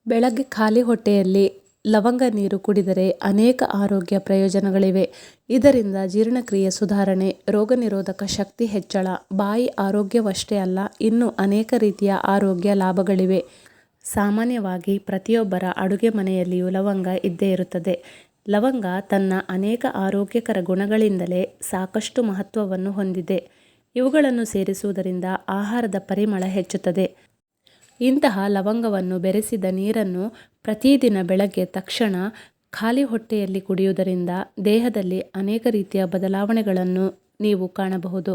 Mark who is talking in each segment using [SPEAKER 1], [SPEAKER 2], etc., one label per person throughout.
[SPEAKER 1] ಬೆಳಗ್ಗೆ ಖಾಲಿ ಹೊಟ್ಟೆಯಲ್ಲಿ ಲವಂಗ ನೀರು ಕುಡಿದರೆ ಅನೇಕ ಆರೋಗ್ಯ ಪ್ರಯೋಜನಗಳಿವೆ. ಇದರಿಂದ ಜೀರ್ಣಕ್ರಿಯೆ ಸುಧಾರಣೆ, ರೋಗನಿರೋಧಕ ಶಕ್ತಿ ಹೆಚ್ಚಳ, ಬಾಯಿ ಆರೋಗ್ಯವಷ್ಟೇ ಅಲ್ಲ, ಇನ್ನೂ ಅನೇಕ ರೀತಿಯ ಆರೋಗ್ಯ ಲಾಭಗಳಿವೆ. ಸಾಮಾನ್ಯವಾಗಿ ಪ್ರತಿಯೊಬ್ಬರ ಅಡುಗೆ ಮನೆಯಲ್ಲಿಯೂ ಲವಂಗ ಇದ್ದೇ ಇರುತ್ತದೆ. ಲವಂಗ ತನ್ನ ಅನೇಕ ಆರೋಗ್ಯಕರ ಗುಣಗಳಿಂದಲೇ ಸಾಕಷ್ಟು ಮಹತ್ವವನ್ನು ಹೊಂದಿದೆ. ಇವುಗಳನ್ನು ಸೇರಿಸುವುದರಿಂದ ಆಹಾರದ ಪರಿಮಳ ಹೆಚ್ಚುತ್ತದೆ. ಇಂತಹ ಲವಂಗವನ್ನು ಬೆರೆಸಿದ ನೀರನ್ನು ಪ್ರತಿದಿನ ಬೆಳಗ್ಗೆ ತಕ್ಷಣ ಖಾಲಿ ಹೊಟ್ಟೆಯಲ್ಲಿ ಕುಡಿಯುವುದರಿಂದ ದೇಹದಲ್ಲಿ ಅನೇಕ ರೀತಿಯ ಬದಲಾವಣೆಗಳನ್ನು ನೀವು ಕಾಣಬಹುದು.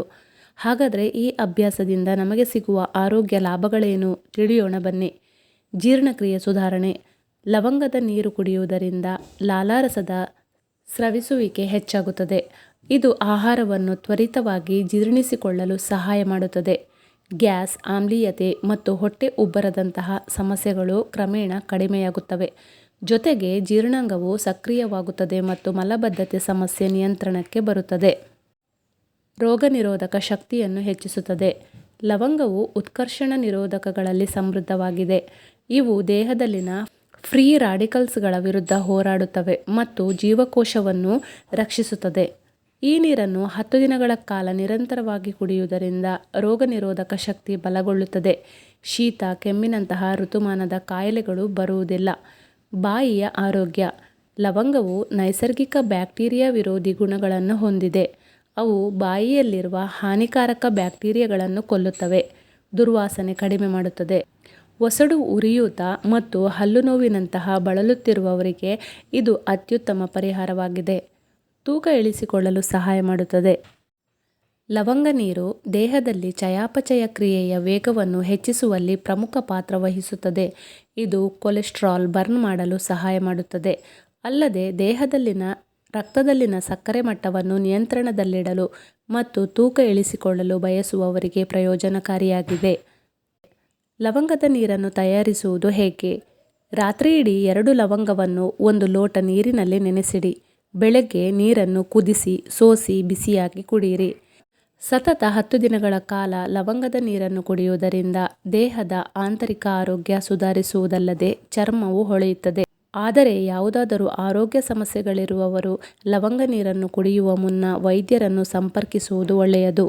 [SPEAKER 1] ಹಾಗಾದರೆ ಈ ಅಭ್ಯಾಸದಿಂದ ನಮಗೆ ಸಿಗುವ ಆರೋಗ್ಯ ಲಾಭಗಳೇನು ತಿಳಿಯೋಣ ಬನ್ನಿ. ಜೀರ್ಣಕ್ರಿಯೆ ಸುಧಾರಣೆ. ಲವಂಗದ ನೀರು ಕುಡಿಯುವುದರಿಂದ ಲಾಲಾರಸದ ಸ್ರವಿಸುವಿಕೆ ಹೆಚ್ಚಾಗುತ್ತದೆ. ಇದು ಆಹಾರವನ್ನು ತ್ವರಿತವಾಗಿ ಜೀರ್ಣಿಸಿಕೊಳ್ಳಲು ಸಹಾಯ ಮಾಡುತ್ತದೆ. ಗ್ಯಾಸ್, ಆಮ್ಲೀಯತೆ ಮತ್ತು ಹೊಟ್ಟೆ ಉಬ್ಬರದಂತಹ ಸಮಸ್ಯೆಗಳು ಕ್ರಮೇಣ ಕಡಿಮೆಯಾಗುತ್ತವೆ. ಜೊತೆಗೆ ಜೀರ್ಣಾಂಗವು ಸಕ್ರಿಯವಾಗುತ್ತದೆ ಮತ್ತು ಮಲಬದ್ಧತೆ ಸಮಸ್ಯೆ ನಿಯಂತ್ರಣಕ್ಕೆ ಬರುತ್ತದೆ. ರೋಗನಿರೋಧಕ ಶಕ್ತಿಯನ್ನು ಹೆಚ್ಚಿಸುತ್ತದೆ. ಲವಂಗವು ಉತ್ಕರ್ಷಣ ನಿರೋಧಕಗಳಲ್ಲಿ ಸಮೃದ್ಧವಾಗಿದೆ. ಇವು ದೇಹದಲ್ಲಿನ ಫ್ರೀ ರಾಡಿಕಲ್ಸ್ಗಳ ವಿರುದ್ಧ ಹೋರಾಡುತ್ತವೆ ಮತ್ತು ಜೀವಕೋಶವನ್ನು ರಕ್ಷಿಸುತ್ತದೆ. ಈ ನೀರನ್ನು 10 ದಿನಗಳ ಕಾಲ ನಿರಂತರವಾಗಿ ಕುಡಿಯುವುದರಿಂದ ರೋಗನಿರೋಧಕ ಶಕ್ತಿ ಬಲಗೊಳ್ಳುತ್ತದೆ. ಶೀತ, ಕೆಮ್ಮಿನಂತಹ ಋತುಮಾನದ ಕಾಯಿಲೆಗಳು ಬರುವುದಿಲ್ಲ. ಬಾಯಿಯ ಆರೋಗ್ಯ. ಲವಂಗವು ನೈಸರ್ಗಿಕ ಬ್ಯಾಕ್ಟೀರಿಯಾ ವಿರೋಧಿ ಗುಣಗಳನ್ನು ಹೊಂದಿದೆ. ಅವು ಬಾಯಿಯಲ್ಲಿರುವ ಹಾನಿಕಾರಕ ಬ್ಯಾಕ್ಟೀರಿಯಾಗಳನ್ನು ಕೊಲ್ಲುತ್ತವೆ. ದುರ್ವಾಸನೆ ಕಡಿಮೆ ಮಾಡುತ್ತದೆ. ಒಸಡು ಉರಿಯೂತ ಮತ್ತು ಹಲ್ಲು ನೋವಿನಂತಹ ಬಳಲುತ್ತಿರುವವರಿಗೆ ಇದು ಅತ್ಯುತ್ತಮ ಪರಿಹಾರವಾಗಿದೆ. ತೂಕ ಇಳಿಸಿಕೊಳ್ಳಲು ಸಹಾಯ ಮಾಡುತ್ತದೆ. ಲವಂಗ ನೀರು ದೇಹದಲ್ಲಿ ಚಯಾಪಚಯ ಕ್ರಿಯೆಯ ವೇಗವನ್ನು ಹೆಚ್ಚಿಸುವಲ್ಲಿ ಪ್ರಮುಖ ಪಾತ್ರ ವಹಿಸುತ್ತದೆ. ಇದು ಕೊಲೆಸ್ಟ್ರಾಲ್ ಬರ್ನ್ ಮಾಡಲು ಸಹಾಯ ಮಾಡುತ್ತದೆ. ಅಲ್ಲದೆ ದೇಹದಲ್ಲಿನ ರಕ್ತದಲ್ಲಿನ ಸಕ್ಕರೆ ಮಟ್ಟವನ್ನು ನಿಯಂತ್ರಣದಲ್ಲಿಡಲು ಮತ್ತು ತೂಕ ಇಳಿಸಿಕೊಳ್ಳಲು ಬಯಸುವವರಿಗೆ ಪ್ರಯೋಜನಕಾರಿಯಾಗಿದೆ. ಲವಂಗದ ನೀರನ್ನು ತಯಾರಿಸುವುದು ಹೇಗೆ? ರಾತ್ರಿಯಿಡೀ 2 ಲವಂಗವನ್ನು 1 ಲೋಟ ನೀರಿನಲ್ಲಿ ನೆನೆಸಿಡಿ. ಬೆಳಗ್ಗೆ ನೀರನ್ನು ಕುದಿಸಿ ಸೋಸಿ ಬಿಸಿಯಾಗಿ ಕುಡಿಯಿರಿ. ಸತತ 10 ದಿನಗಳ ಕಾಲ ಲವಂಗದ ನೀರನ್ನು ಕುಡಿಯುವುದರಿಂದ ದೇಹದ ಆಂತರಿಕ ಆರೋಗ್ಯ ಸುಧಾರಿಸುವುದಲ್ಲದೆ ಚರ್ಮವು ಹೊಳೆಯುತ್ತದೆ. ಆದರೆ ಯಾವುದಾದರೂ ಆರೋಗ್ಯ ಸಮಸ್ಯೆಗಳಿರುವವರು ಲವಂಗ ನೀರನ್ನು ಕುಡಿಯುವ ಮುನ್ನ ವೈದ್ಯರನ್ನು ಸಂಪರ್ಕಿಸುವುದು ಒಳ್ಳೆಯದು.